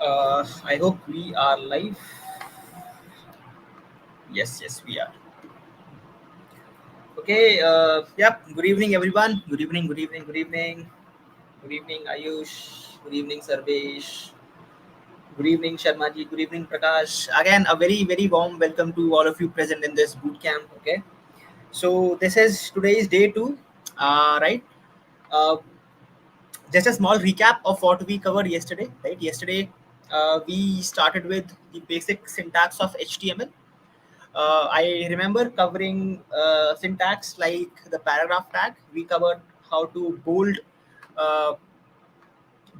I hope we are live. Yes, we are. Okay. Yep. Good evening, everyone. Good evening. Good evening. Good evening. Good evening, Ayush. Good evening, Sarvesh. Good evening, Sharmaji. Good evening, Prakash. Again, a very warm welcome to all of you present in this boot camp. Okay. So this is today's day two. Right. Uh, just a small recap of what we covered yesterday. Right. Yesterday, we started with the basic syntax of HTML. I remember covering syntax like the paragraph tag. We covered how to uh,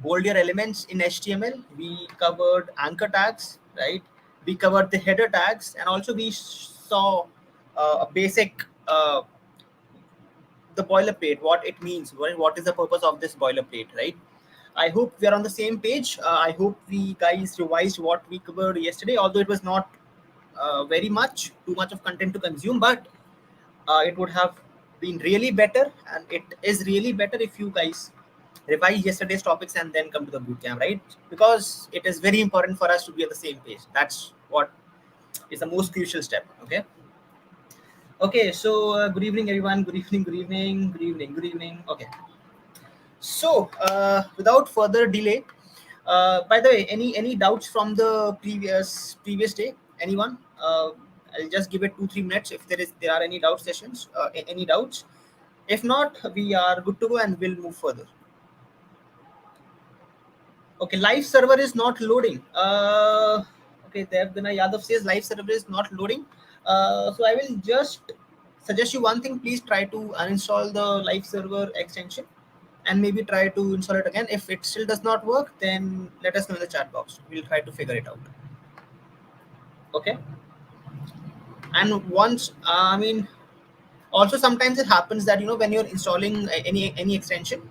bold your elements in HTML. We covered anchor tags, right? We covered the header tags, and also we saw a basic the boilerplate, what it means, what is the purpose of this boilerplate, right? I hope we are on the same page. I hope we guys revised what we covered yesterday, although it was not too much of content to consume, but it would have been really better, and it is really better if you guys revise yesterday's topics and then come to the bootcamp, right? Because it is very important for us to be on the same page. That's what is the most crucial step. Okay, so good evening, everyone. Good evening, good evening, good evening, good evening. Okay, so without further delay, by the way, any doubts from the previous day? Anyone? I'll just give it 2-3 minutes if there are any doubt sessions. Any doubts? If not, we are good to go and we'll move further. Okay, live server is not loading. Okay, Devdana Yadav says live server is not loading. So I will just suggest you one thing. Please try to uninstall the live server extension and maybe try to install it again. If it still does not work, then let us know in the chat box. We'll try to figure it out. Okay. And once, also sometimes it happens that when you're installing any extension,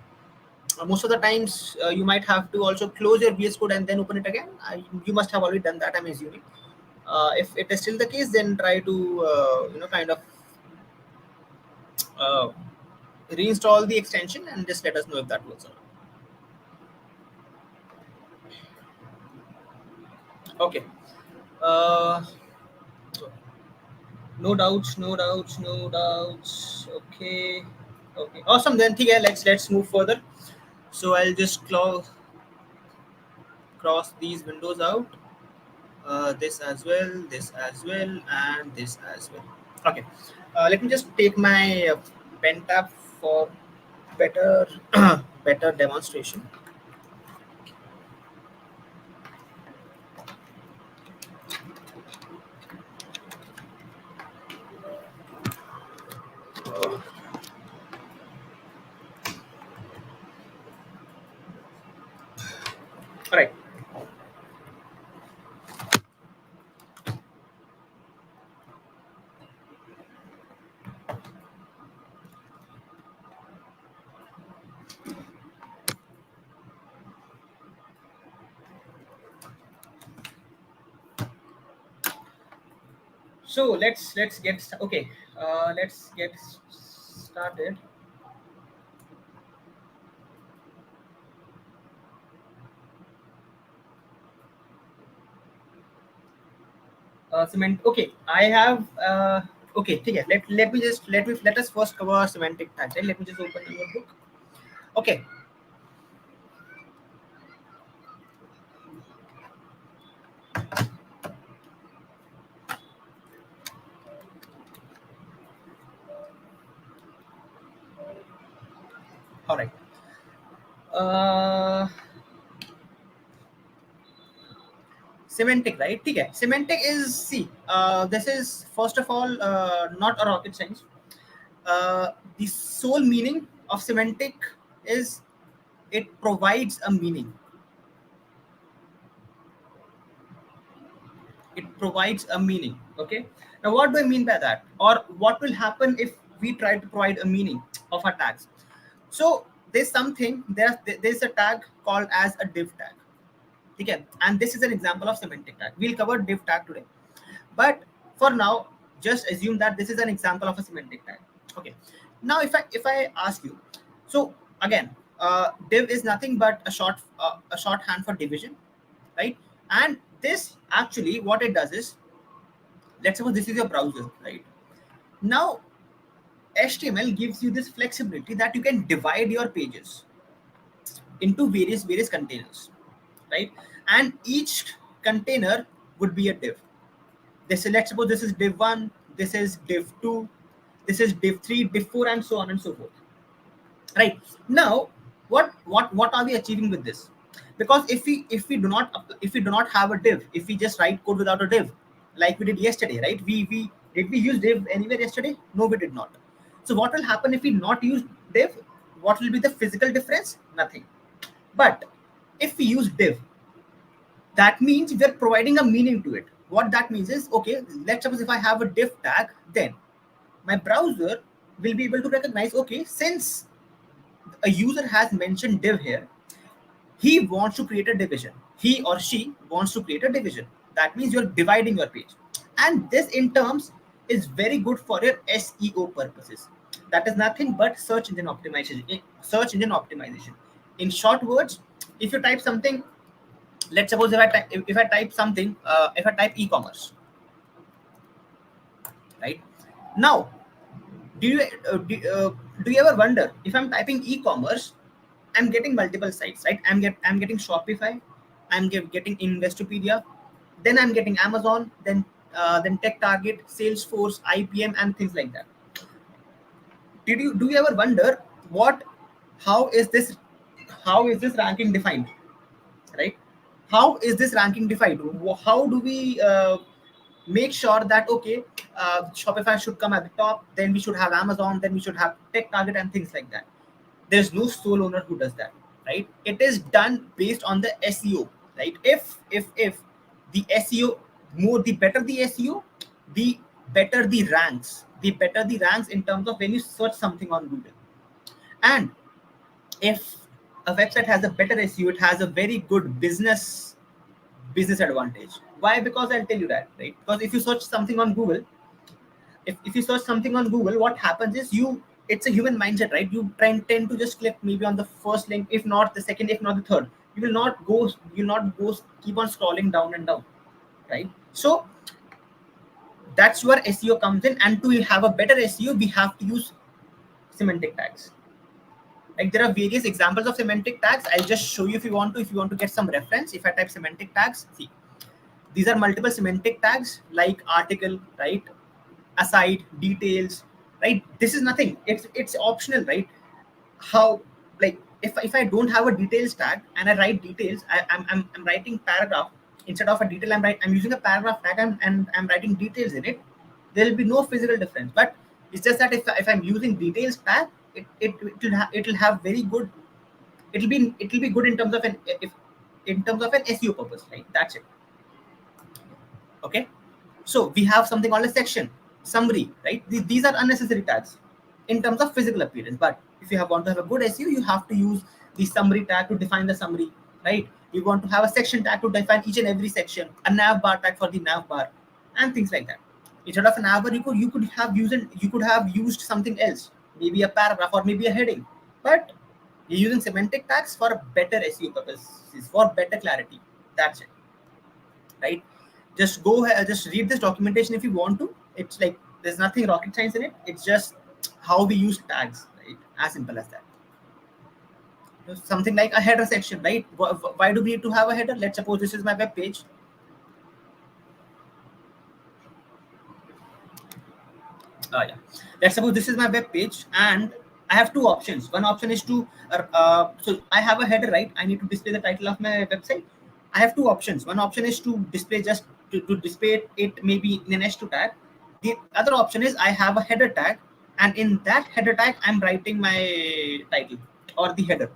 most of the times you might have to also close your VS Code and then open it again. You must have already done that, I'm assuming. If it is still the case, then try to kind of uh, reinstall the extension and just let us know if that works or not. Okay. Uh, no doubts, no doubts, no doubts. Okay. Okay. Awesome. Then, okay, let's move further. So I'll just cross these windows out. This as well, and this as well. Okay. Let me just take my pen tab for better better demonstration. All right. So let's get okay. Let's get started. Cement. Okay, I have. Okay, okay. Let us first cover semantic tags. Right? Let me just open the notebook. Okay. All right. Uh, Semantic, right? Okay. Semantic is this is first of all not a rocket science. The sole meaning of semantic is it provides a meaning. It provides a meaning. Okay. Now, what do I mean by that? Or what will happen if we try to provide a meaning of our tags? So there's a tag called as a div tag. Okay, and this is an example of semantic tag. We'll cover div tag today, but for now, just assume that this is an example of a semantic tag. Okay. Now, if I ask you, so again, div is nothing but a shorthand for division, right? And this actually what it does is, let's suppose this is your browser, right? Now HTML gives you this flexibility that you can divide your pages into various containers, right? And each container would be a div. This is, let's suppose this is div 1, this is div 2, this is div 3, div 4, and so on and so forth, right? Now what are we achieving with this? Because if we do not have a div, if we just write code without a div like we did yesterday, right? We did we use div anywhere yesterday? No, we did not. So what will happen if we not use div? What will be the physical difference? Nothing. But if we use div, that means we're providing a meaning to it. What that means is, okay, let's suppose if I have a div tag, then my browser will be able to recognize, okay, since a user has mentioned div here, he wants to create a division. He or she wants to create a division. That means you're dividing your page. And this in terms is very good for your SEO purposes. That is nothing but search engine optimization. Search engine optimization. In short words, if you type something, let's suppose if I type something, if I type e-commerce, right? Now, do you ever wonder, if I'm typing e-commerce, I'm getting multiple sites, right? I'm getting Shopify, getting Investopedia, then I'm getting Amazon, then Tech Target, Salesforce, IPM, and things like that. Do you ever wonder how is this ranking defined, right? How is this ranking defined? How do we make sure that, okay, Shopify should come at the top, then we should have Amazon, then we should have Tech Target, and things like that? There's no sole owner who does that, right? It is done based on the SEO, right? If the SEO, the better the SEO, the better the ranks, in terms of when you search something on Google. And if a website has a better SEO, it has a very good business advantage. Why? Because I'll tell you that, right? Because if you search something on Google, if you search something on Google, what happens is, it's a human mindset, right? You tend to just click maybe on the first link, if not the second, if not the third. You will not go keep on scrolling down and down, right? So that's where SEO comes in. And to have a better SEO, we have to use semantic tags. Like, there are various examples of semantic tags. I'll just show you if you want to get some reference. If I type semantic tags, see, these are multiple semantic tags like article, right? Aside, details, right? This is nothing. It's optional, right? How, like, if I don't have a details tag and I write details, I'm writing paragraph instead of a detail. I'm using a paragraph tag and I'm writing details in it. There will be no physical difference. But it's just that if I'm using details tag, it'll have very good. It'll be good in terms of an SEO purpose, right? That's it. Okay. So we have something called a section, summary, right? These are unnecessary tags in terms of physical appearance. But if you want to have a good SEO, you have to use the summary tag to define the summary, right? You want to have a section tag to define each and every section, a nav bar tag for the nav bar, and things like that. Instead of a nav bar, you could have used something else, maybe a paragraph or maybe a heading. But you're using semantic tags for better SEO purposes, for better clarity. That's it, right? Just go ahead, just read this documentation if you want to. It's like, there's nothing rocket science in it. It's just how we use tags, right? As simple as that. Something like a header section, right? Why do we need to have a header? Let's suppose this is my web page. Yeah. Let's suppose this is my web page and I have two options. One option is to so I have a header, right? I need to display the title of my website. I have two options. One option is to display to display it maybe in an h2 tag. The other option is I have a header tag, and in that header tag I'm writing my title or the header.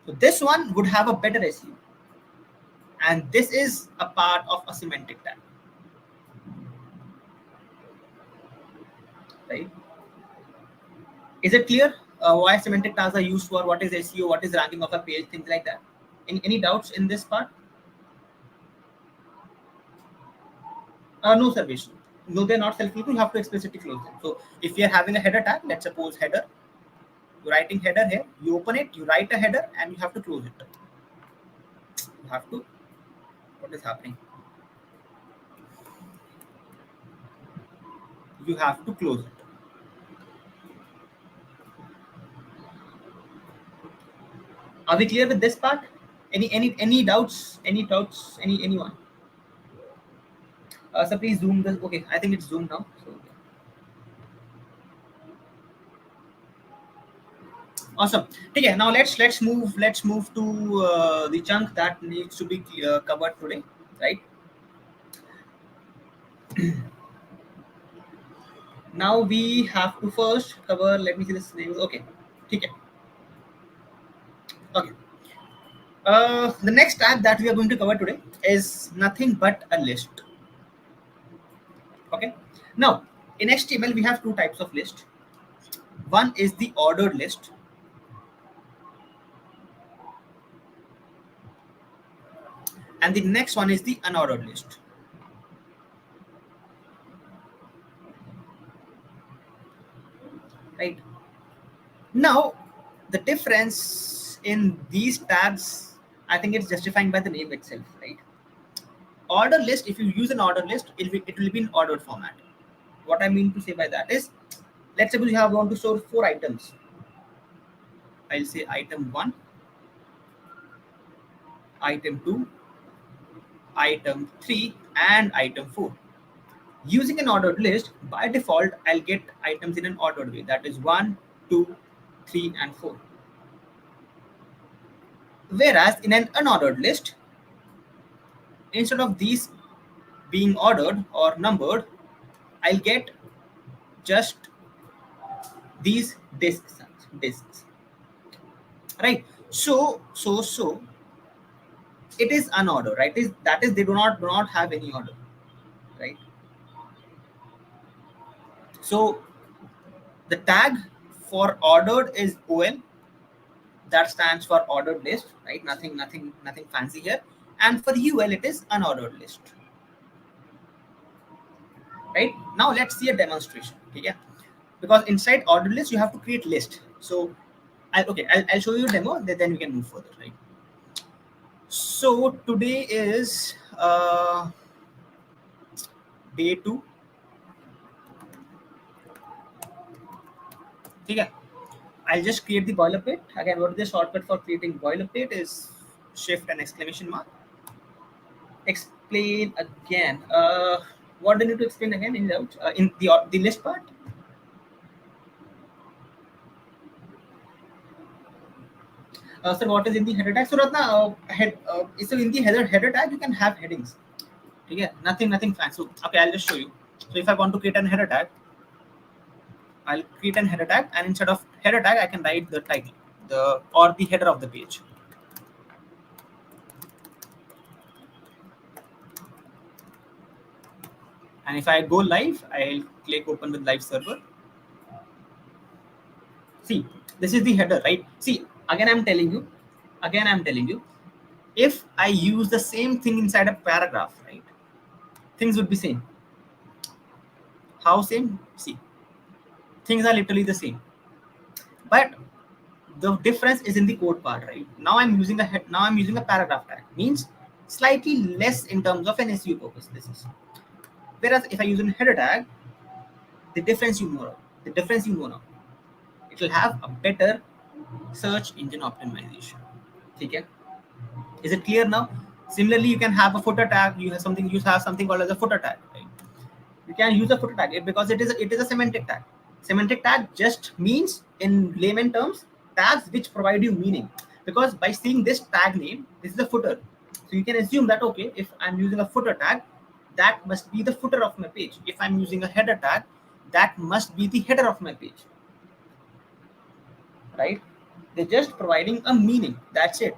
So this one would have a better SEO, and this is a part of a semantic tag, right? Is it clear why semantic tags are used for? What is SEO? What is ranking of a page? Things like that. Any doubts in this part? No, Sarvesh. No, they're not self-closing. You have to explicitly close them. So if you're having a header tag, let's suppose header, you're writing header here, you open it, you write a header, and you have to close it. You have to What is happening? You have to close it. Are we clear with this part? Any doubts? Any doubts? Anyone? So please zoom this. Okay, I think it's zoomed now. So awesome. Okay, now let's move to the chunk that needs to be covered today, right? Now we have to first cover. Let me see this name. Okay, okay, okay. The next tab that we are going to cover today is nothing but a list. Okay. Now in HTML we have two types of list. One is the ordered list, and the next one is the unordered list. Right. Now the difference in these tabs, I think it's justifying by the name itself, right? Order list, if you use an order list, it will be in ordered format. What I mean to say by that is, let's suppose you have want to store 4 items. I'll say item 1, item 2, item 3, and item 4. Using an ordered list, by default, I'll get items in an ordered way. That is 1, 2, 3, and 4. Whereas in an unordered list, instead of these being ordered or numbered, I'll get just these disks, right? So it is unordered, right? That is they do not have any order, right? So the tag for ordered is OL, that stands for ordered list, right? Nothing fancy here. And for UL it is unordered list, right? Now let's see a demonstration. Okay, because inside ordered list you have to create list. So I'll show you a demo, then we can move further, right? So today is day 2. Okay, I'll just create the boilerplate. Again, what is the shortcut for creating boilerplate is shift and exclamation mark. Explain again. What do you need to explain again in the list part? So what is in the header tag? So Ratna, so in the header tag you can have headings. Okay, nothing fancy. So, okay, I'll just show you. So if I want to create an header tag, I'll create an header tag, and instead of header tag I can write the title, or the header of the page. And if I go live, I'll click open with live server. See, this is the header, right? See, again I'm telling you, if I use the same thing inside a paragraph, right, things would be same. How same? See, things are literally the same, but the difference is in the code part, right? Now I'm using a paragraph tag, means slightly less in terms of an SEO purpose. This is, whereas if I use a header tag, the difference you know now, it will have a better search engine optimization. Okay, is it clear now? Similarly, you can have a footer tag. You have something called as a footer tag, right? You can use a footer tag because it is a semantic tag. Semantic tag just means, in layman terms, tags which provide you meaning. Because by seeing this tag name, this is a footer, so you can assume that okay, if I'm using a footer tag, that must be the footer of my page. If I'm using a header tag, that must be the header of my page, right? They're just providing a meaning. That's it.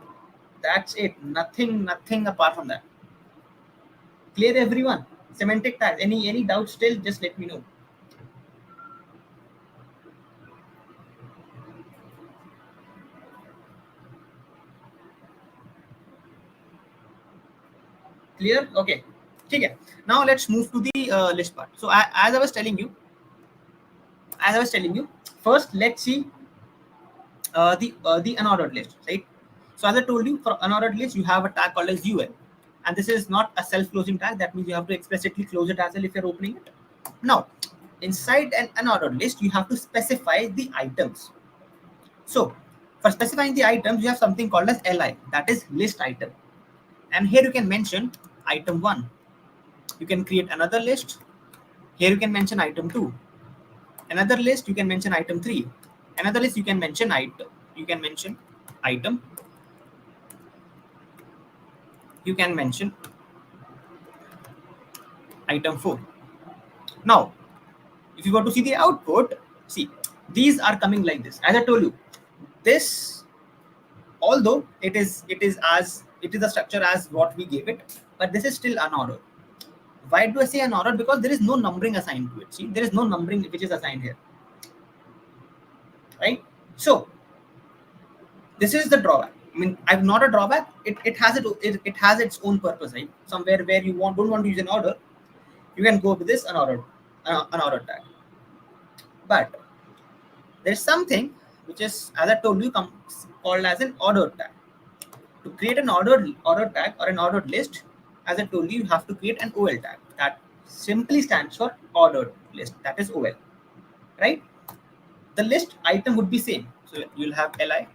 Nothing apart from that. Clear, everyone? Semantic tags. Any doubts still? Just let me know. Clear? Okay. Okay. Now let's move to the list part. So as I was telling you, first let's see the unordered list, right? So as I told you, for unordered list you have a tag called as UL, and this is not a self-closing tag. That means you have to explicitly close it as well if you're opening it. Now, inside an unordered list, you have to specify the items. So for specifying the items, you have something called as li, that is list item. And here you can mention item 1. You can create another list. Here you can mention item 2. Another list, you can mention item 3. Another list, you can mention item. You can mention item. You can mention item 4. Now, if you want to see the output, see, these are coming like this. As I told you, this, although it is a structure as what we gave it, but this is still unordered. Why do I say unordered? Because there is no numbering assigned to it. See, there is no numbering which is assigned here, right? So this is the drawback. I mean, I'm not a drawback. It has its own purpose, right? Somewhere where you don't want to use an order, you can go with this unordered tag. But there's something which is, as I told you, called as an ordered tag. To create an ordered tag or an ordered list, as I told you, you have to create an OL tag. That simply stands for ordered list. That is OL, right? The list item would be same. So you'll have li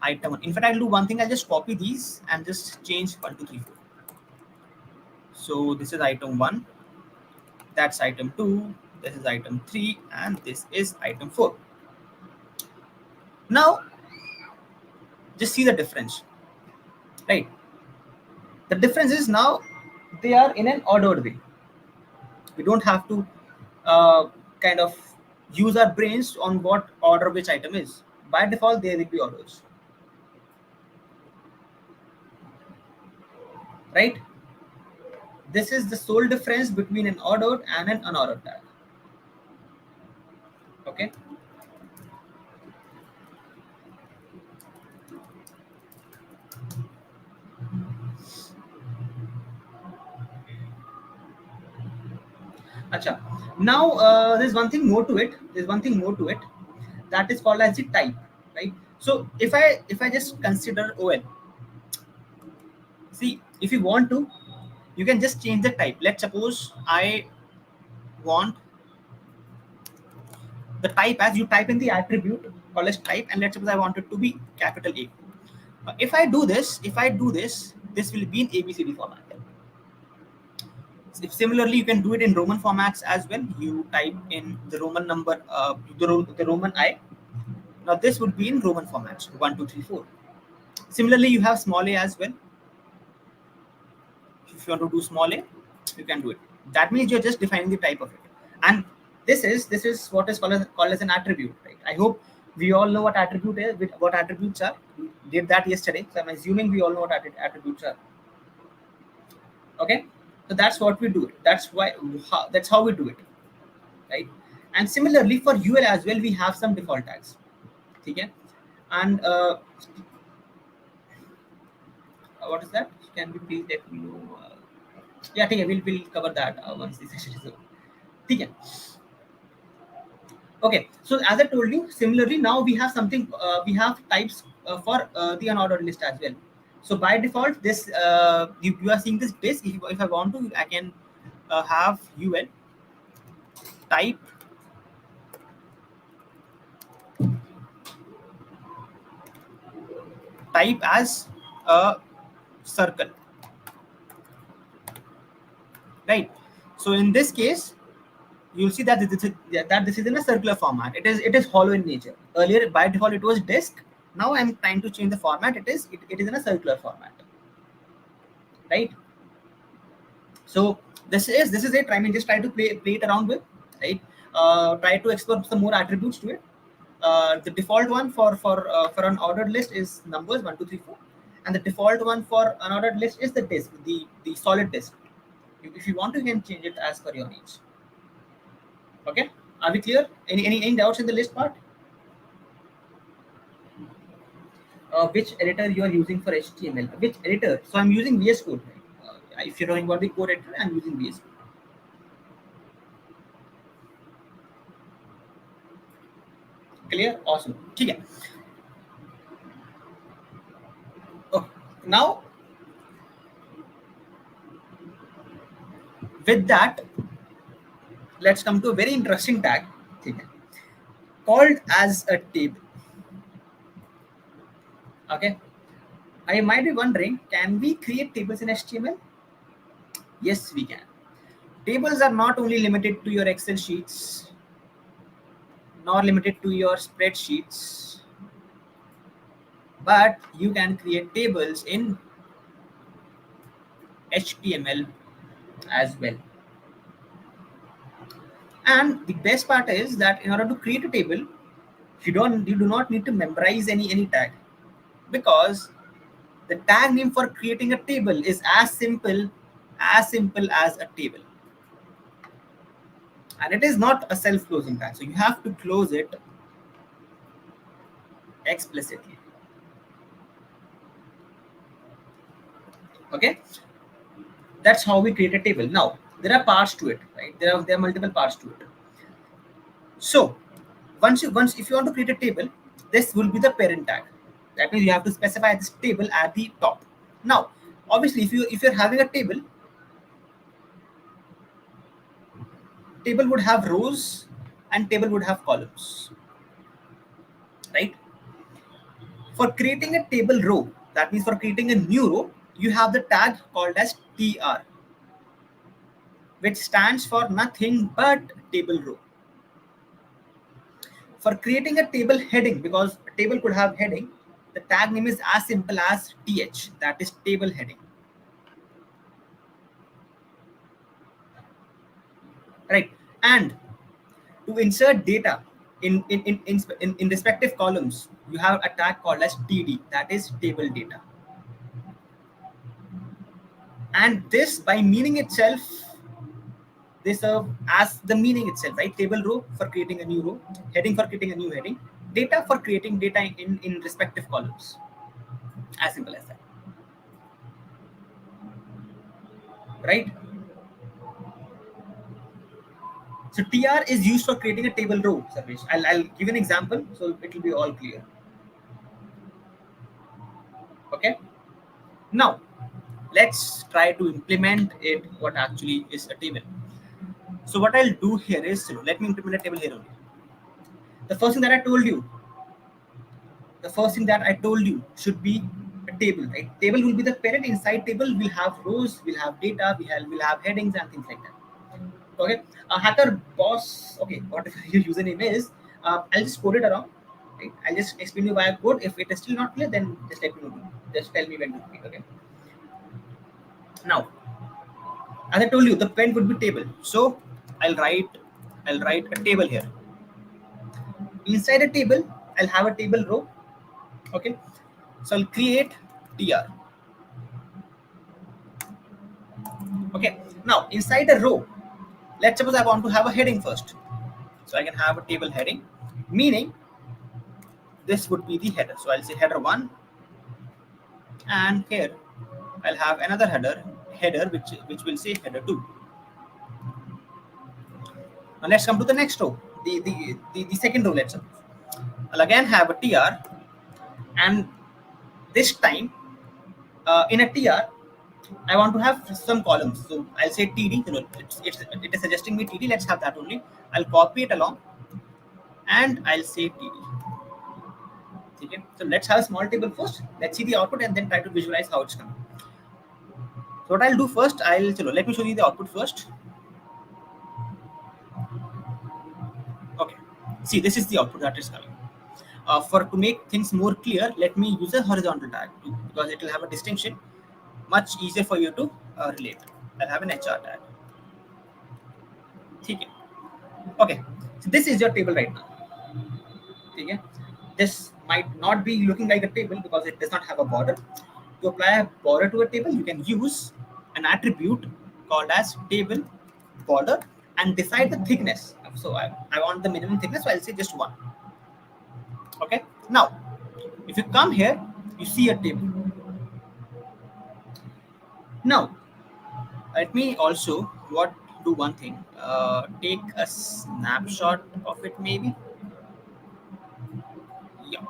item 1. In fact, I'll do one thing. I'll just copy these and just change 1, 2, 3, 4. So this is item 1. That's item 2. This is item 3, and this is item 4. Now, just see the difference, right? The difference is now they are in an ordered way. We don't have to kind of use our brains on what order which item is. By default, they will be orders, right? This is the sole difference between an ordered and an unordered tag. Okay. Acha. Now there's one thing more to it. That is called as the type, right? So if I just consider OL, see, if you want to, you can just change the type. Let's suppose I want the type as you type in the attribute called as type, and let's suppose I want it to be capital A. If I do this, this will be in ABCD format. Similarly, you can do it in Roman formats as well. You type in the Roman number, the Roman I. Now this would be in Roman formats, 1, 2, 3, 4. Similarly, you have small a as well. If you want to do small a, you can do it. That means you're just defining the type of it. And this is what is called as an attribute, right? I hope we all know what attribute is, what attributes are. We did that yesterday, so I'm assuming we all know what attributes are. Okay, so that's what we do. That's how we do it, right? And similarly for UL as well, we have some default tags. Okay, and what is that? Can we please let me know? Yeah, we'll cover that once the session is over. Okay. Okay, so as I told you, similarly now we have something. We have types for the unordered list as well. So by default, this you are seeing this base. If I want to, I can have UL type as a circle, right? So in this case, you'll see that this is in a circular format. It is hollow in nature. Earlier by default it was disk. Now I'm trying to change the format. It is in a circular format, right? So this is it. I mean, just try to play it around with, right? Try to explore some more attributes to it. The default one for an ordered list is numbers 1, 2, 3, 4, and the default one for an ordered list is the disk, the solid disk. If you want to, you can change it as per your needs. Okay, are we clear? Any doubts in the list part? Which editor you are using for HTML? Which editor? So I'm using VS Code. Right? If you're knowing about the code editor, I'm using VS Code. Clear? Awesome. Okay. Oh, now With that, let's come to a very interesting tag called as a table. Okay, I might be wondering, can we create tables in HTML? Yes, we can. Tables are not only limited to your Excel sheets, nor limited to your spreadsheets, but you can create tables in HTML as well. And the best part is that in order to create a table, you do not need to memorize any tag, because the tag name for creating a table is as simple as a table. And it is not a self-closing tag, so you have to close it explicitly. Okay, that's how we create a table. Now there are parts to it, right? There are multiple parts to it. So once if you want to create a table, this will be the parent tag. That means you have to specify this table at the top. Now obviously, if you're having a table would have rows and table would have columns, right? For creating a table row, that means for creating a new row, you have the tag called as tr, which stands for nothing but table row. For creating a table heading, because a table could have heading, the tag name is as simple as th, that is table heading. Right? And to insert data in respective columns, you have a tag called as td, that is table data. And this, by meaning itself, they serve as the meaning itself, right? Table row for creating a new row, heading for creating a new heading, data for creating data in respective columns. As simple as that, right? So tr is used for creating a table row, Sarvesh. I'll give an example so it will be all clear. Okay. Now let's try to implement it. What actually is a table? So what I'll do here is, let me implement a table here only. The first thing that I told you, should be a table, right? Table will be the parent. Inside table we'll have rows, we'll have data, we'll have headings and things like that. Okay, hacker boss. Okay, whatever your username is, I'll just code it around. Right? I'll just explain you via code. If it is still not clear, then just let me know. Just tell me when to speak. Okay. Now, as I told you, the parent would be table. So I'll write a table here. Inside a table, I'll have a table row. Okay. So I'll create tr. Okay. Now inside a row, let's suppose I want to have a heading first. So I can have a table heading, meaning this would be the header. So I'll say header 1, and here I'll have another header which will say header 2. Now let's come to the next row, the second row. Let's suppose I'll again have a tr, and this time in a tr I want to have some columns. So I'll say td. It is suggesting me td. Let's have that only. I'll copy it along and I'll say td. Okay. So let's have a small table first. Let's see the output and then try to visualize how it's coming. So what I'll do first, let me show you the output first. Okay. See, this is the output that is coming. To make things more clear, let me use a horizontal tag too, because it will have a distinction, much easier for you to relate. I'll have an HR tag. Okay. So this is your table right now. Okay. This might not be looking like a table because it does not have a border. To apply a border to a table, you can use an attribute called as table border and decide the thickness. So I want the minimum thickness, so I'll say just 1. Okay. Now, if you come here, you see a table. Now, let me also do one thing. Take a snapshot of it, maybe. Yeah.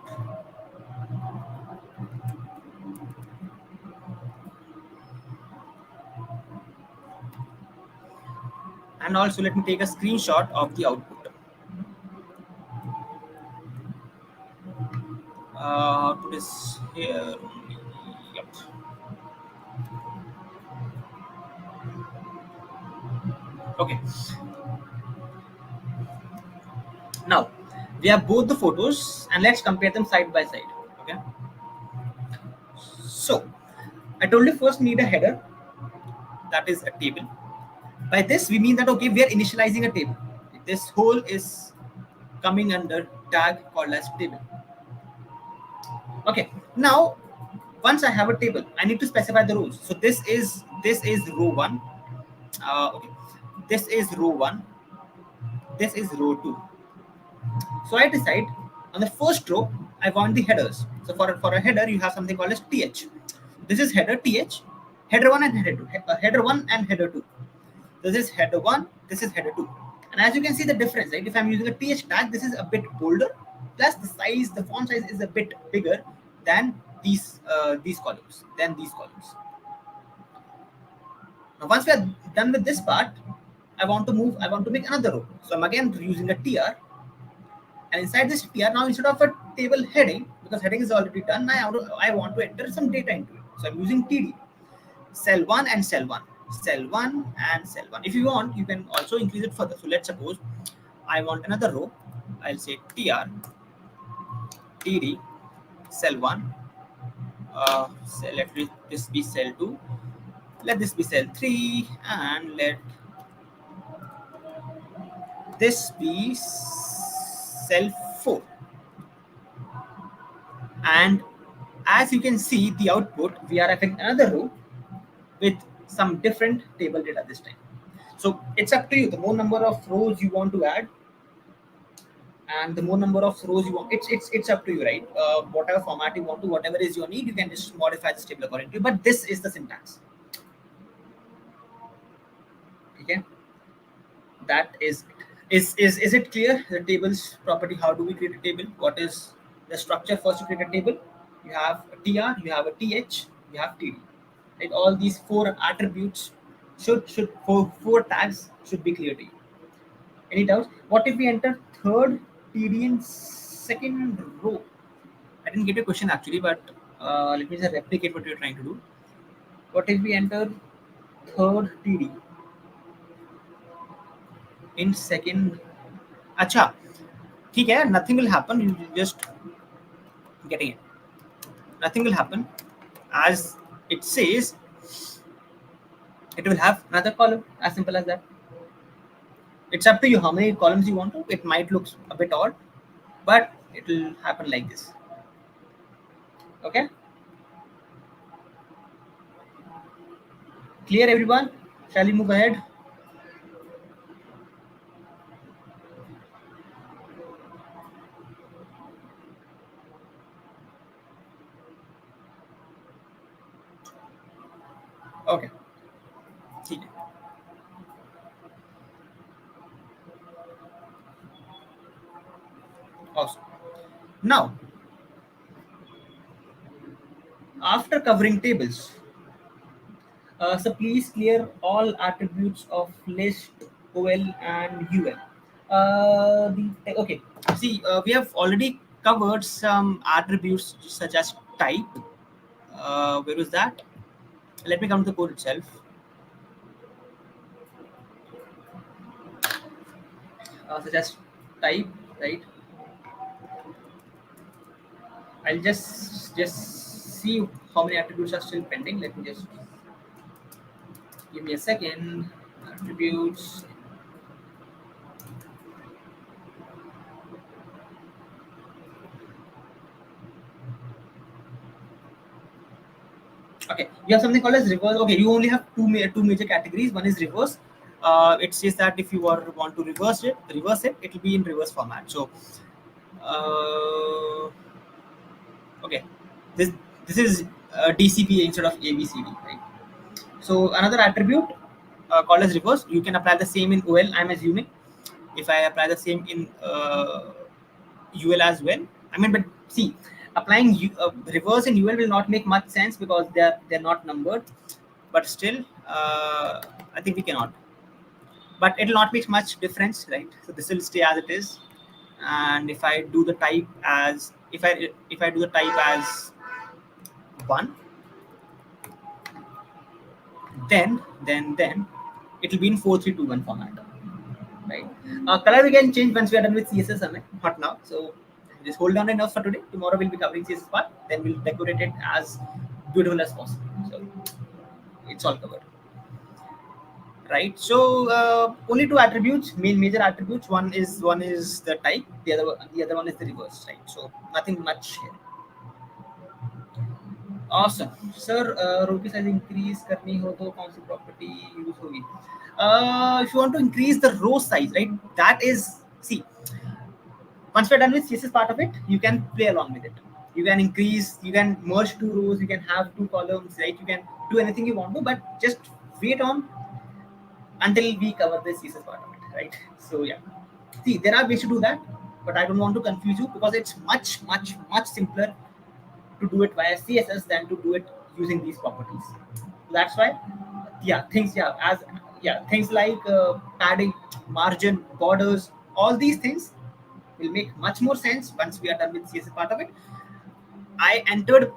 and also let me take a screenshot of the output. Output is here. Yep. Okay. Now we have both the photos and let's compare them side by side. Okay. So I told you first need a header, that is a table. By this we mean that okay, we are initializing a table. This whole is coming under tag called as table. Okay. Now once I have a table, I need to specify the rows. So this is row 1. Okay. This is row 1. This is row 2. So I decide on the first row I want the headers. So for a header you have something called as th. This is header th, header 1 and header 2, header 1 and header 2. This is header 1, this is header 2. And as you can see the difference, right? If I'm using a th tag, this is a bit bolder, plus the size, the font size is a bit bigger than these columns, Now once we are done with this part, I want to make another row. So I'm again using a tr, and inside this tr, now instead of a table heading, because heading is already done, I want to enter some data into it. So I'm using td, cell 1 and cell 1, cell 1 and cell 1. If you want, you can also increase it further. So let's suppose I want another row. I'll say tr, td, cell 1, let this be cell 2, let this be cell 3, and let this be cell 4. And as you can see the output, we are having another row with some different table data this time. So it's up to you. The more number of rows you want to add, and the more number of rows you want, it's up to you, right? Whatever format you want to, whatever is your need, you can just modify this table according to you. But this is the syntax. Okay, that is it clear? The tables property. How do we create a table? What is the structure first to create a table? You have a tr, you have a th, you have td. Right? All these 4 attributes should four tags should be clear to you. Any doubts? What if we enter third td in second row? I didn't get your question actually, but let me just replicate what you're trying to do. What if we enter third td in second? Acha, ठीक है, nothing will happen. You just getting it. Nothing will happen. As it says, it will have another column. As simple as that. It's up to you how many columns you want to. It might look a bit odd, but it will happen like this. Okay. Clear, everyone? Shall we move ahead? Okay. Awesome. Now, after covering tables, so please clear all attributes of list, ol, and ul. Okay. See, we have already covered some attributes such as type. Where was that? Let me come to the code itself. Such as type, right? I'll just see how many attributes are still pending. Let me just give me a second. Attributes. Okay, you have something called as reverse. Okay, you only have two major categories. One is reverse. It says that if you want to reverse it, it will be in reverse format. So, okay, this is DCP instead of ABCD, right? So another attribute called as reverse. You can apply the same in OL. I'm assuming if I apply the same in UL as well. I mean, but see, applying reverse in UL will not make much sense because they're not numbered. But still, I think we cannot. but it will not make much difference, right? So this will stay as it is. And if I do the type as if I do the type as 1, then it will be in 4321 format, right? Color we can change once we are done with CSS, not now. So just hold on enough for today. Tomorrow we'll be covering CSS part, then we'll decorate it as beautiful as possible. So it's all covered, right? So only two attributes, major attributes. One is the type, the other one is the reverse, right? So nothing much here. Awesome, sir. Row की size increase करनी हो तो कौन सी property use होगी? If you want to increase the row size, right? That is, see, once we're done with CSS part of it, you can play along with it. You can increase, you can merge two rows, you can have two columns, right? You can do anything you want to, but just wait on until we cover the CSS part of it, right? So yeah, see, there are ways to do that, but I don't want to confuse you because it's much simpler to do it via CSS than to do it using these properties. That's why, things like padding, margin, borders, all these things will make much more sense once we are done with CSS part of it. I entered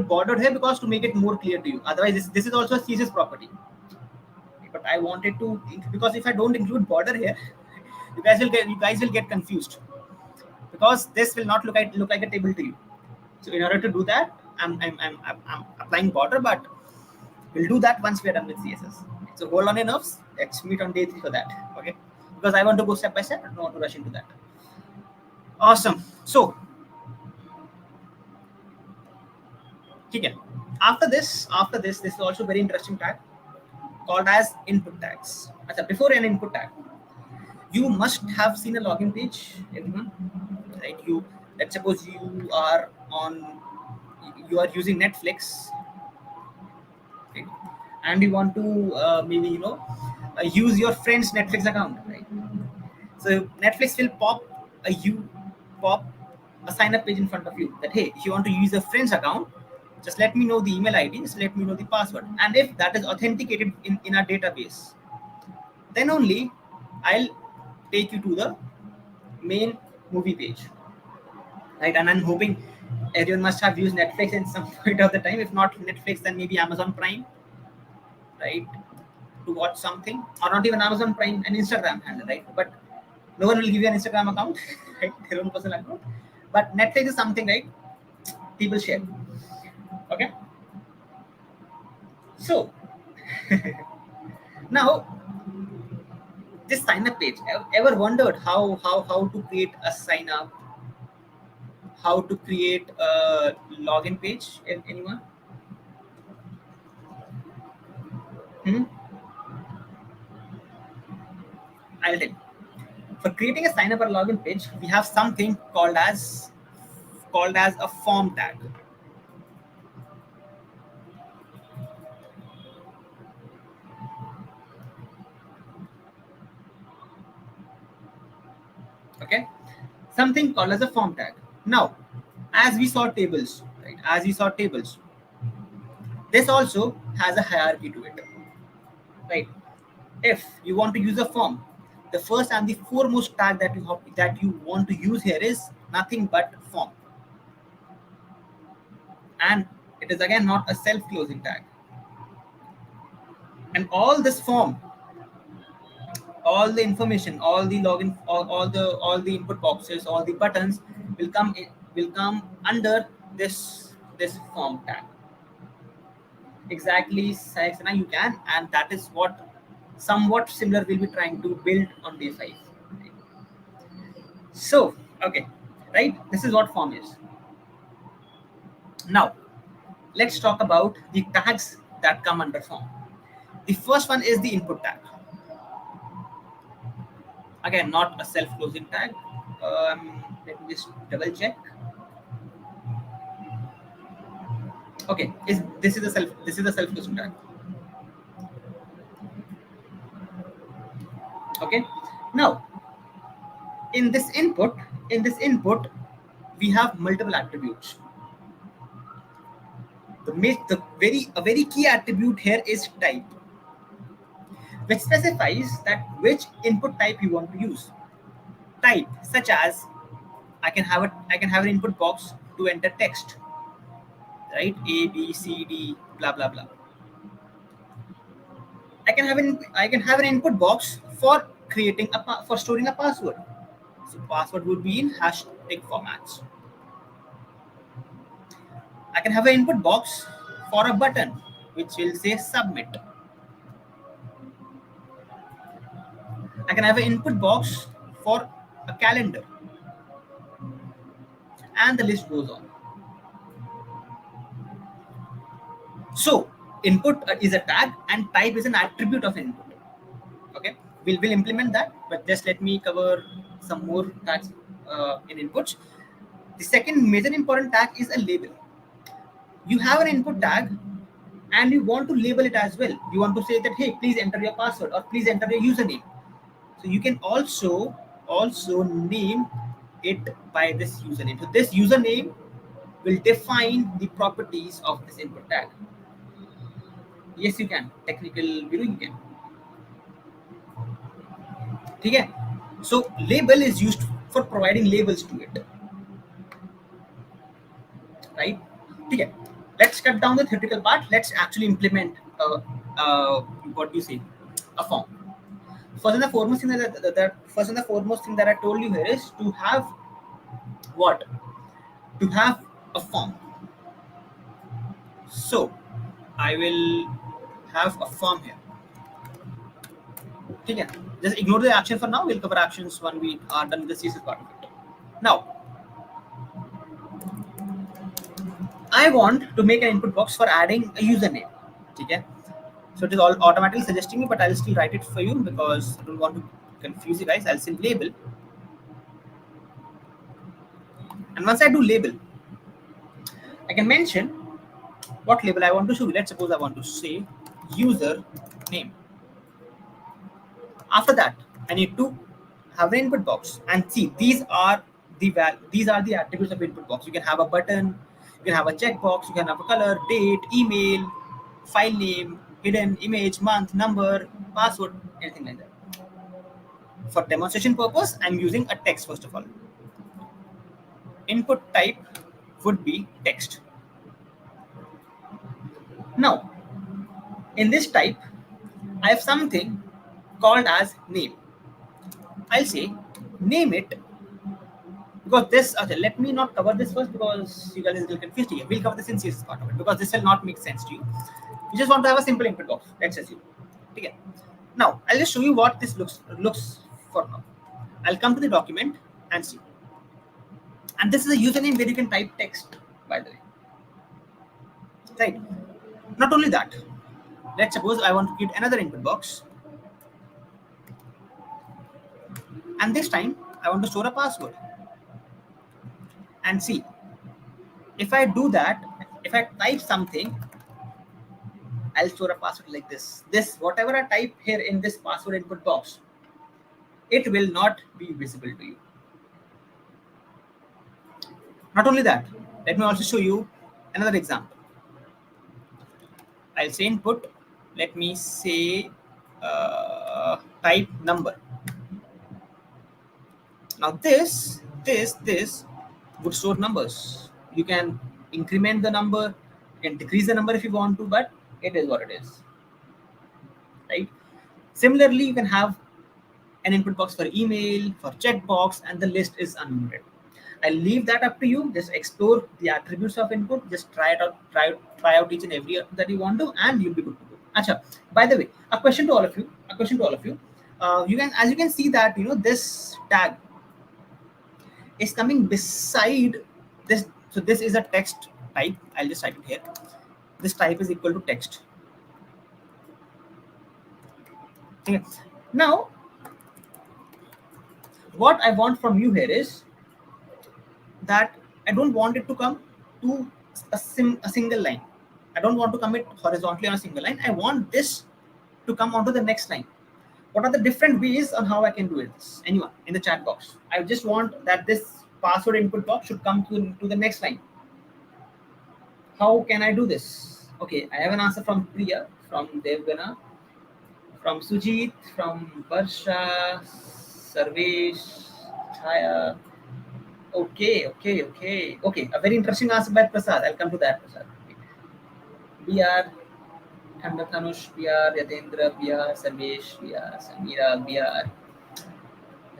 bordered here because to make it more clear to you. Otherwise, this is also a CSS property. But I wanted to, because if I don't include border here, you guys will get confused because this will not look like a table to you. So in order to do that, I'm applying border, but we'll do that once we are done with CSS. So hold on your nerves. Let's meet on day 3 for that. Okay, because I want to go step by step. I don't want to rush into that. Awesome. So, okay. After this is also very interesting tag called as input tags. Before an input tag, you must have seen a login page, everyone, right? Let's suppose you are using Netflix, right? And you want to maybe use your friend's Netflix account, right? So Netflix will pop a sign up page in front of you that, hey, if you want to use a friend's account, just let me know the email ID, just let me know the password, and if that is authenticated in our database, then only I'll take you to the main movie page, right? And I'm hoping everyone must have used Netflix in some point of the time. If not Netflix, then maybe Amazon Prime, right? To watch something, or not even Amazon Prime, an Instagram handle, right? But no one will give you an Instagram account, right? Their own personal account. But Netflix is something, right? People share. Okay. So now this sign up page. Ever wondered how to create a sign up? How to create a login page? Anyone? I'll tell you. For creating a sign up or login page, we have something called as a form tag. Okay, something called as a form tag. Now, as we saw tables, right? As we saw tables, this also has a hierarchy to it, right? If you want to use a form, the first and the foremost tag that you want to use here is nothing but form, and it is again not a self-closing tag. And all this form, all the information, all the login, all the input boxes, all the buttons will come under this form tag. Exactly, Saxena, you can, and that is what somewhat similar we'll be trying to build on day 5. Right? So, okay, right? This is what form is. Now, let's talk about the tags that come under form. The first one is the input tag. Again, not a self-closing tag. Let me just double check. Okay, this is a self-closing tag. Okay, now in this input, we have multiple attributes. A very key attribute here is type. which specifies that which input type you want to use. Type such as I can have an input box to enter text, right? A, B, C, D, blah blah blah. I can have an input box for creating for storing a password. So password would be in hashtag formats. I can have an input box for a button which will say submit. I can have an input box for a calendar, and the list goes on. So input is a tag and type is an attribute of input. Okay, we'll implement that, but just let me cover some more tags in inputs. The second major important tag is a label. You have an input tag and you want to label it as well. You want to say that, hey, please enter your password or please enter your username. So you can also name it by this username. So this username will define the properties of this input tag. Yes, you can. Technical view, you can. Okay. So label is used for providing labels to it. Right? Okay. Let's cut down the theoretical part. Let's actually implement what do you say? A form. First and the foremost thing that I told you here is to have what? To have a form. So I will have a form here. Okay, just ignore the action for now. We'll cover actions when we are done with the CSS part of it. Now, I want to make an input box for adding a username. Okay, so it is all automatically suggesting me, but I'll still write it for you because I don't want to confuse you guys. I'll say label, and once I do label, I can mention what label I want to show. Let's suppose I want to say user name. After that, I need to have an input box and see these are the attributes of input box. You can have a button, you can have a checkbox, you can have a color, date, email, file name, hidden image, month, number, password, anything like that. For demonstration purpose, I'm using a text first of all. Input type would be text. Now, in this type, I have something called as name. I'll say name it because this. Okay, let me not cover this first because you guys will confused here. We'll cover this in CSS part of it because this will not make sense to you. You just want to have a simple input box. Let's assume. Okay. Now I'll just show you what this looks for now. I'll come to the document and see. And this is a username where you can type text, by the way. Right. Not only that, let's suppose I want to create another input box. And this time I want to store a password. And see, if I do that, if I type something, I'll store a password like this. This, whatever I type here in this password input box, it will not be visible to you. Not only that, let me also show you another example. I'll say input, let me say type number. Now this would store numbers. You can increment the number, you can decrease the number if you want to, but it is what it is, right? Similarly, you can have an input box for email, for checkbox, and the list is unlimited. I'll leave that up to you. Just explore the attributes of input. Just try it out, try out each and every that you want to, and you'll be good to go. Acha, by the way, a question to all of you. You can, as you can see that this tag is coming beside this. So this is a text type. I'll just type it here. This type is equal to text. Okay. Now, what I want from you here is that I don't want it to come to a single line. I don't want to commit horizontally on a single line. I want this to come onto the next line. What are the different ways on how I can do it? Anyone in the chat box? I just want that this password input box should come to the next line. How can I do this? Okay, I have an answer from Priya, from Devgana, from Sujit, from Varsha, Sarvesh, Chaya. Okay. A very interesting answer by Prasad. I'll come to that, Prasad. BR, Khanda Tanush, BR, Yatendra, BR, Sarvesh, BR, Samira, BR,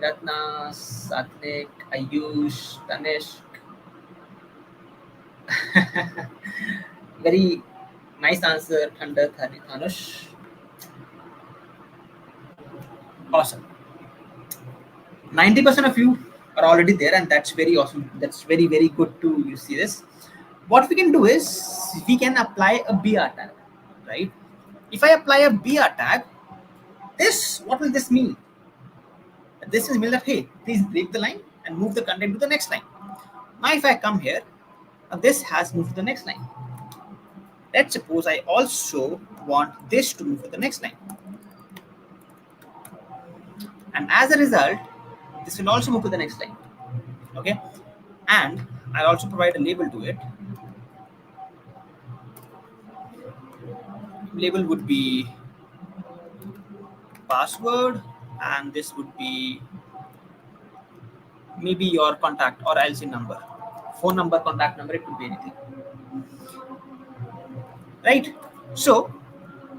Ratna, Satnik, Ayush, Tanishk. Very nice answer, Khanda Tanush. Awesome. 90% of you are already there, and that's very awesome. That's very, very good to you see this. What we can do is we can apply a BR tag, right? If I apply a BR tag, what will this mean? This is mean that, hey, please break the line and move the content to the next line. Now, if I come here, this has moved to the next line. Let's suppose I also want this to move to the next line. And as a result, this will also move to the next line. Okay. And I'll also provide a label to it. Label would be password, and this would be maybe your contact or else a number, phone number, contact number, it could be anything, right? So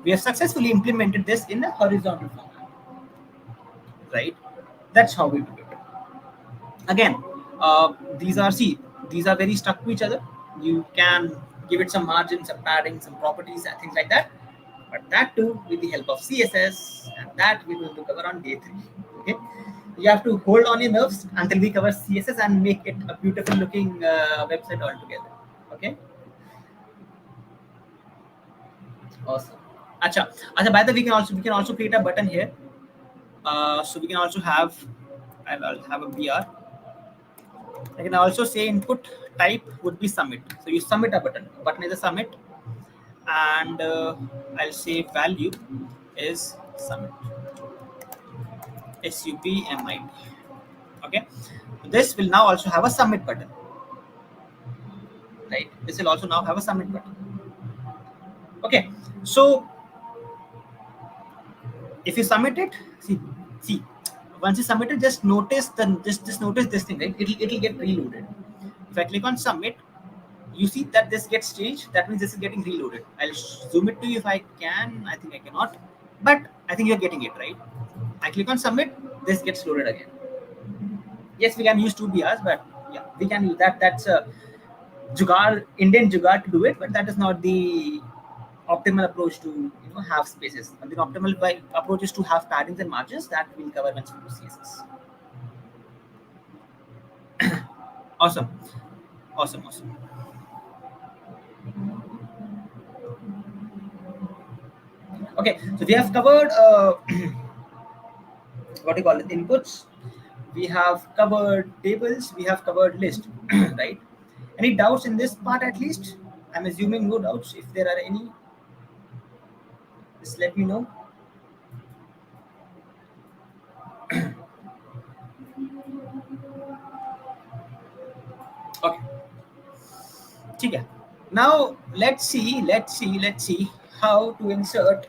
we have successfully implemented this in a horizontal format, right? That's how we do it. Again, these are very stuck to each other. You can give it some margin, some padding, some properties and things like that, but that too with the help of CSS, and that we will cover on day 3. Okay, you have to hold on your nerves until we cover CSS and make it a beautiful looking website altogether. Okay, awesome. Acha, by the way, we can also create a button here. So we can also have, I'll have a BR. I can also say input type would be submit. So you submit a button. Button is a submit, and I'll say value is submit. SUBMIT. Okay. This will now also have a submit button. Right. This will also now have a submit button. Okay. So if you submit it, see. Once you submit it, just notice notice this thing, right? It'll get reloaded. If I click on submit, you see that this gets changed. That means this is getting reloaded. I'll zoom it to you if I can. I think I cannot, but I think you're getting it, right? I click on submit, this gets loaded again. Yes, we can use 2 BRs, but yeah, we can use that. That's a jugaad, Indian jugaad to do it, but that is not the optimal approach to have spaces. And the optimal approach is to have paddings and margins that we'll cover once we do CSS. Awesome. Okay, so we have covered what do you call it, inputs. We have covered tables. We have covered list. Right? Any doubts in this part? At least I'm assuming no doubts. If there are any, just let me know. Okay. Okay. Now let's see how to insert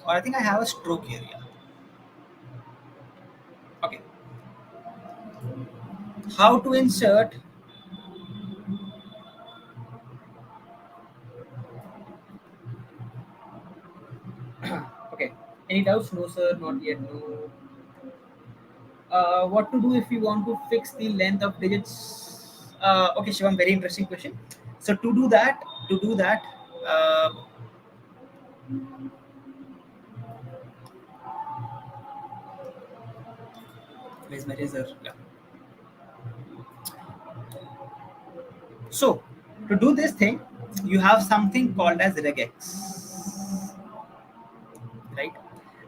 or I think I have a stroke here. Yeah. Okay. How to insert okay. Any doubts? No, sir. Not yet. No. What to do if you want to fix the length of digits? Okay, Shivam, very interesting question. So to do that, where's my razor? Yeah. So to do this thing, you have something called as regex, right?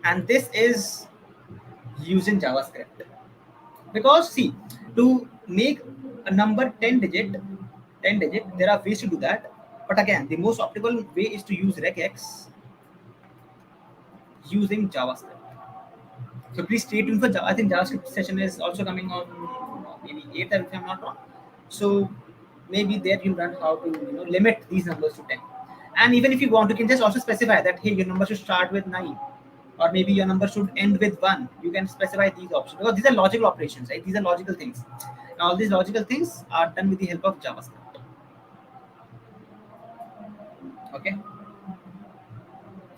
And this is used in JavaScript. Because see, to make a number 10 digit, there are ways to do that. But again, the most optimal way is to use regex using JavaScript. So please stay tuned for I think JavaScript session is also coming on maybe 8th, if I'm not wrong. So maybe there you learn how to limit these numbers to 10. And even if you want, you can just also specify that hey, your number should start with 9, or maybe your number should end with 1. You can specify these options because these are logical operations, right? These are logical things. And all these logical things are done with the help of JavaScript. Okay.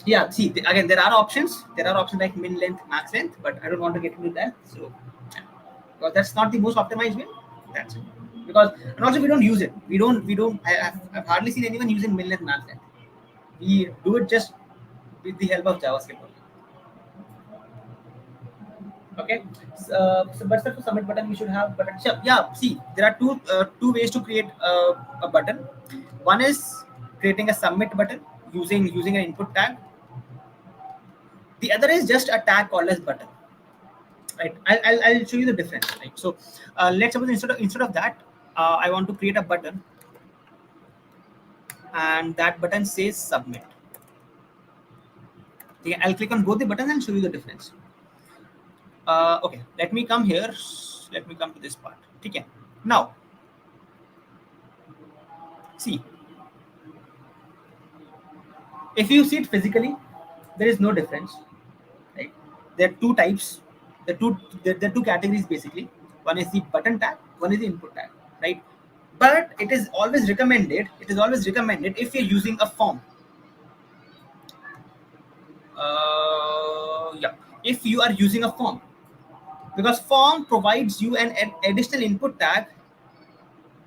Yeah, see, again, there are options. There are options like min length, max length, but I don't want to get into that. So, yeah. Because that's not the most optimized way. That's it. Because, and also we don't use it. I've hardly seen anyone using min length, max length. We do it just with the help of JavaScript only. Okay. But for submit button, we should have button. So, yeah, see, there are two ways to create a button. One is creating a submit button using an input tag. The other is just a tag called as button. Right. I'll show you the difference. Right. So let's suppose instead of that, I want to create a button, and that button says submit. Okay, I'll click on both the buttons and show you the difference. Okay, let me come here. Let me come to this part. Okay. Now, see, if you see it physically, there is no difference. Right. There are two types. There are two categories basically. One is the button tag. One is the input tag. Right. But it is always recommended. It is always recommended if you're using a form. Yeah, if you are using a form, because form provides you an additional input tag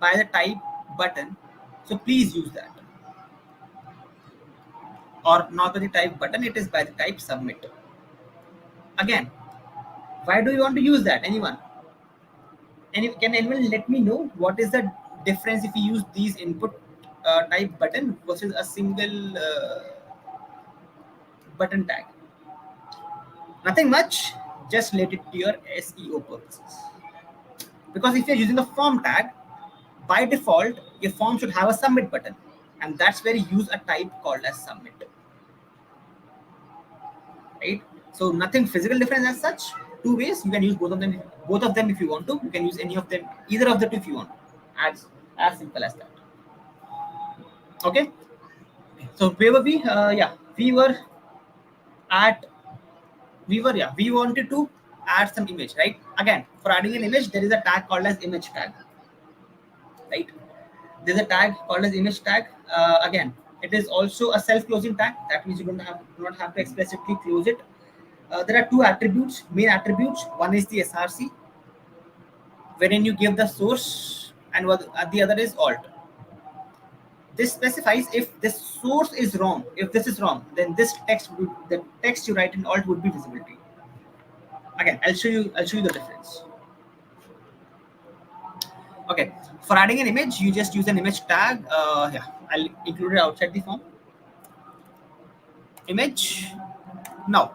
by the type button, so please use that. Or not by the type button, it is by the type submit. Again, why do you want to use that? Can anyone let me know what is the difference if you use these input type button versus a single button tag? Nothing much, just related to your SEO purposes. Because if you're using a form tag, by default, your form should have a submit button, and that's where you use a type called as submit. Right? So nothing physical difference as such. Two ways you can use both of them. Both of them if you want to. You can use any of them, either of the two if you want. As simple as that. Okay. So where were we? Yeah, we were at. We wanted to add some image, right? Again, for adding an image, there is a tag called as image tag, right? There's a tag called as image tag. Again, it is also a self-closing tag. That means you do not have to explicitly close it. There are two attributes, main attributes. One is the src, wherein you give the source, and the other is alt. This specifies if this source is wrong. If this is wrong, then the text you write in alt would be visible to you. Again, I'll show you the difference. Okay, for adding an image, you just use an image tag. Yeah, I'll include it outside the form. Image. Now,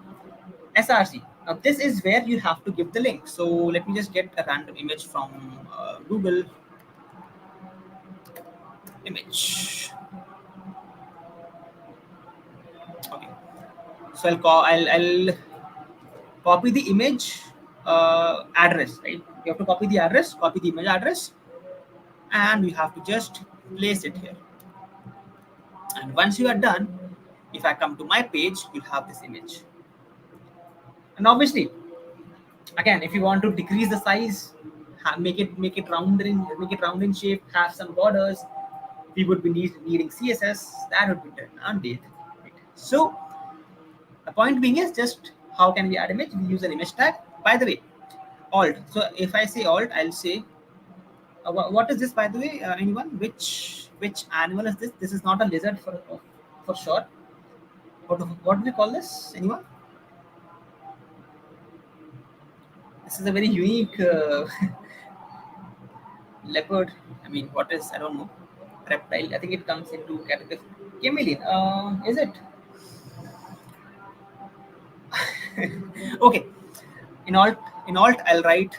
src. Now, this is where you have to give the link. So let me just get a random image from Google. Image. Okay. So I'll copy the image address. Right. You have to copy the address. Copy the image address, and you have to just place it here. And once you are done, if I come to my page, you'll have this image. And obviously, again, if you want to decrease the size, make it round in shape, have some borders, we would be needing CSS. That would be done until. Right. So the point being is just how can we add image? We use an image tag. By the way, alt. So if I say alt, I'll say what is this? By the way, anyone? Which animal is this? This is not a lizard for sure. What do we call this? Anyone? This is a very unique leopard. I mean, what is? I don't know. Reptile. I think it comes into category chameleon. Is it? Okay. In alt, I'll write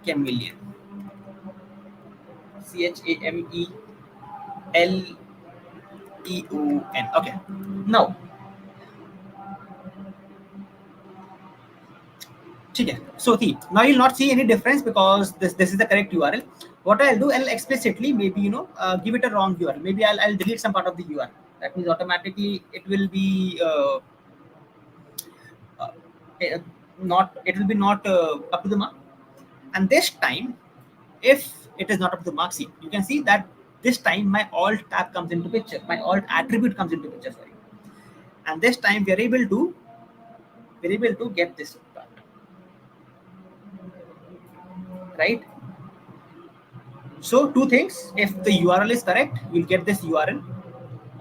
chameleon. CHAMELEON. Okay. Now, ठीक है. So see, now you'll not see any difference because this is the correct URL. What I'll do, I'll explicitly maybe give it a wrong URL. Maybe I'll delete some part of the URL. That means automatically it will be uh, not up to the mark. And this time, if it is not up to the mark, see, you can see that this time my alt tab comes into picture. My alt attribute comes into picture. Sorry. And this time we're able to get this part, right? So two things: if the URL is correct, you'll get this URL.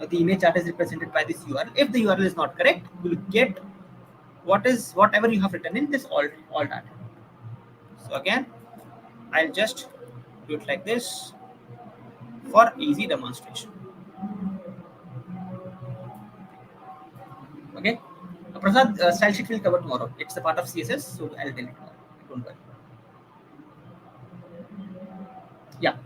The image chart is represented by this URL. If the URL is not correct, you'll get whatever you have written in this alt data. So again, I'll just do it like this for easy demonstration. Okay, Prasad, style sheet will cover tomorrow. It's a part of CSS, so I'll tell you tomorrow. Don't worry. Yeah,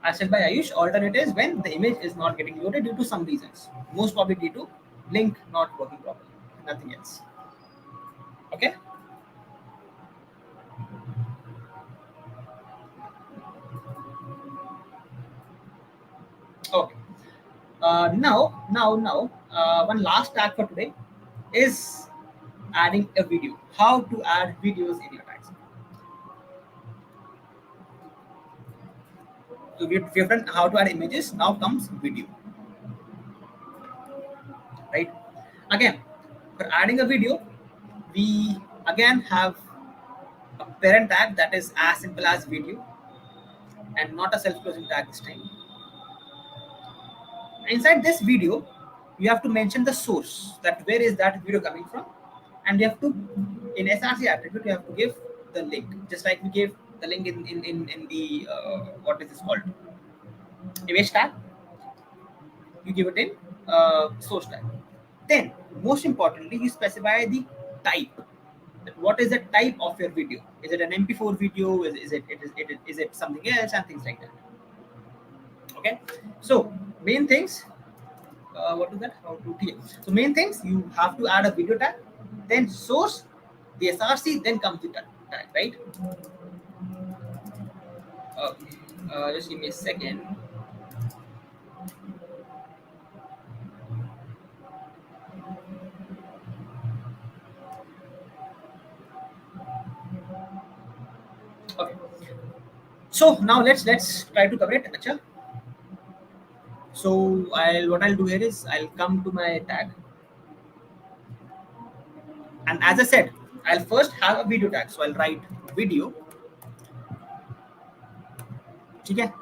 as said by Ayush, alternate is when the image is not getting loaded due to some reasons. Most probably due to link not working properly. Nothing else. Okay. Okay. Now, one last tag for today is adding a video. How to add videos in your tags. So we've done how to add images. Now comes video. Right. Again, for adding a video, we again have a parent tag that is as simple as video and not a self-closing tag this time. Inside this video, you have to mention the source, that where is that video coming from, and you have to, in SRC attribute, you have to give the link, just like we gave the link in the what is this called, image tag. You give it in source tag. Then, most importantly, you specify the type. What is the type of your video? Is it an MP4 video? Is it something else, and things like that. Okay. So main things. What is that? How to TM. So main things, you have to add a video tag, then source, the SRC, then comes the tag, right? Okay. Just give me a second. Okay. So now let's try to cover it. Achha. So what I'll do here is I'll come to my tag, and as I said, I'll first have a video tag. So I'll write video. Okay.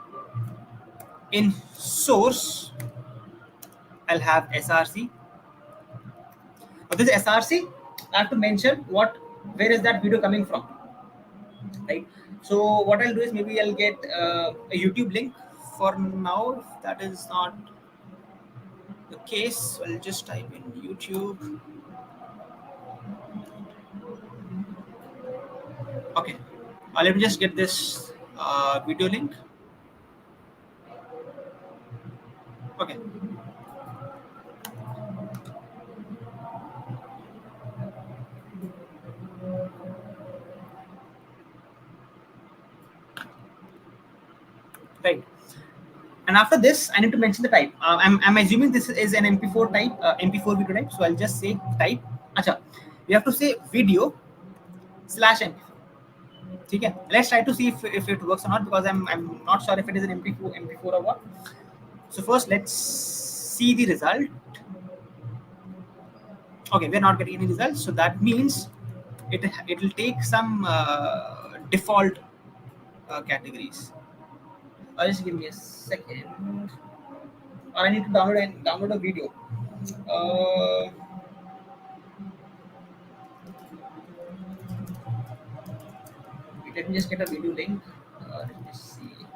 In source, I'll have SRC. Now this SRC, I have to mention where is that video coming from, right? So what I'll do is maybe I'll get a YouTube link for now. If that is not the case, I'll just type in YouTube. Okay, let me just get this video link. Okay. Right. And after this, I need to mention the type. I'm assuming this is an MP4 type, MP4 video type. So I'll just say type. Acha, we have to say video /MP4. Okay. Let's try to see if it works or not, because I'm not sure if it is an MP4 or what. So first, let's see the result. Okay, we're not getting any results. So that means it will take some default categories. Just give me a second. Or I need to download a video. Let me just get a video link. Let me just see.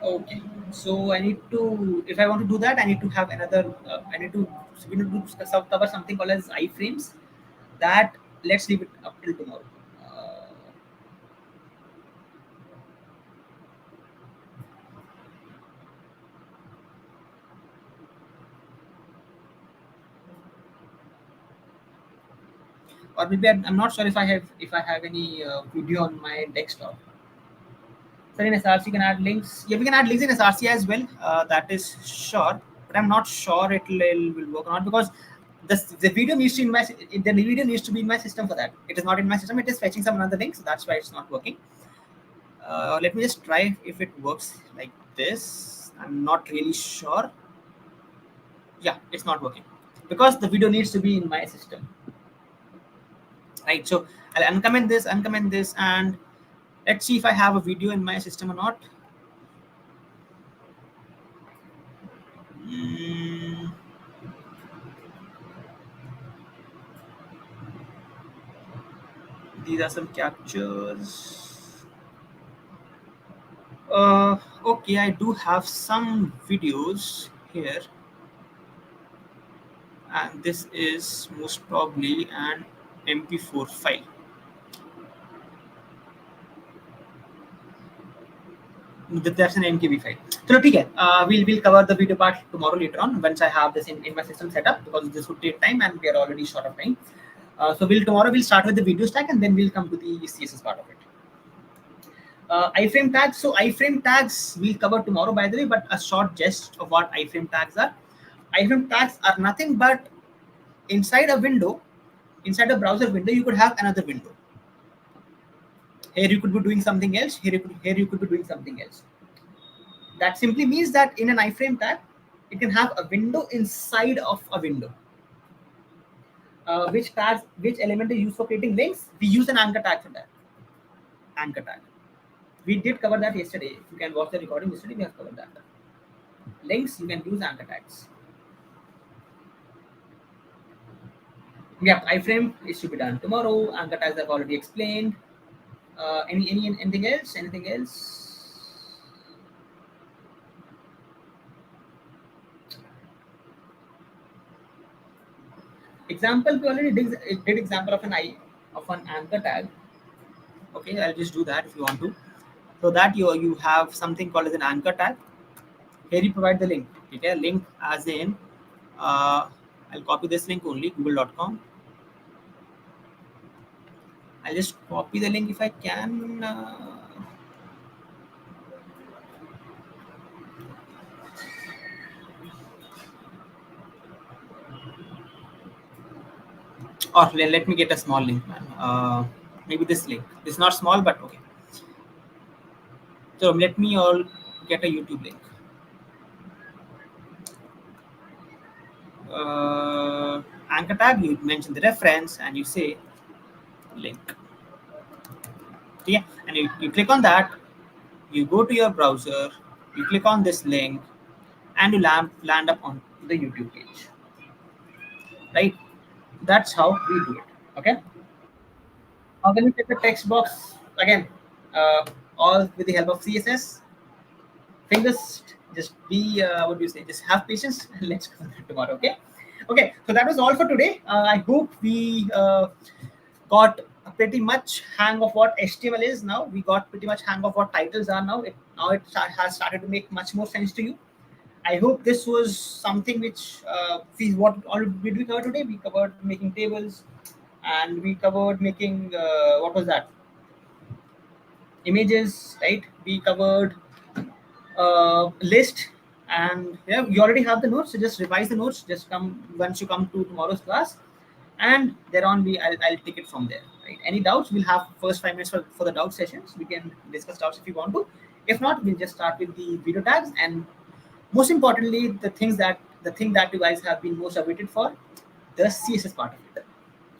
Okay, so I need to, if I want to do that, I need to have another, we need to cover something called as iframes. That let's leave it up till tomorrow. or maybe I'm not sure if I have any video on my desktop. So in SRC you can add links. Yeah, we can add links in SRC as well. That is sure, but I'm not sure it will work or not, because the video needs to be in my system for that. It is not in my system. It is fetching some another link, so that's why it's not working. Let me just try if it works like this. I'm not really sure. Yeah, it's not working because the video needs to be in my system. Right, so I'll uncomment this, and let's see if I have a video in my system or not. These are some captures. Okay, I do have some videos here, and this is most probably an MP4 file. That's an MKB file. So okay, we'll cover the video part tomorrow later on once I have this in my system set up, because this would take time and we are already short of time. So tomorrow we'll start with the video stack, and then we'll come to the CSS part of it. Iframe tags. So iframe tags we'll cover tomorrow, by the way, but a short gist of what iframe tags are. Iframe tags are nothing but inside a window, inside a browser window, you could have another window. Here you could be doing something else. Here you could be doing something else. That simply means that in an iframe tag, it can have a window inside of a window. Which element is used for creating links? We use an anchor tag for that. Anchor tag. We did cover that yesterday. If you can watch the recording yesterday, we have covered that. Links, you can use anchor tags. Yeah, iframe is to be done tomorrow. Anchor tags I've already explained. Anything else? Anything else? Example, we already did example of an anchor tag. Okay, I'll just do that if you want to. So that you have something called as an anchor tag. Here you provide the link. Okay, link as in I'll copy this link only, google.com. I'll just copy the link if I can. Or let me get a small link, man. Maybe this link. It's not small, but okay. So let me all get a YouTube link. Anchor tag, you mention the reference and you say link. Yeah, and you click on that, you go to your browser, you click on this link, and you land up on the YouTube page. Right? That's how we do it. Okay. Now when you check the text box again, all with the help of CSS. Fingers, just be what do you say? Just have patience, and let's go tomorrow. Okay. Okay. So that was all for today. I hope we got pretty much hang of what HTML is now. We got pretty much hang of what titles are now. It has started to make much more sense to you. I hope this was something which what all did we cover today? We covered making tables, and we covered making what was that? Images, right? We covered list, and yeah, you already have the notes. So just revise the notes. Just come once you come to tomorrow's class, and thereon I'll take it from there. Right? Any doubts? We'll have first 5 minutes for the doubt sessions. We can discuss doubts if you want to. If not, we'll just start with the video tags, and most importantly, the thing that you guys have been most awaited for, the CSS part of it.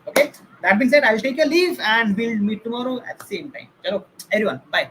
Okay. That being said, I'll take your leave, and we'll meet tomorrow at the same time. Hello, everyone. Bye.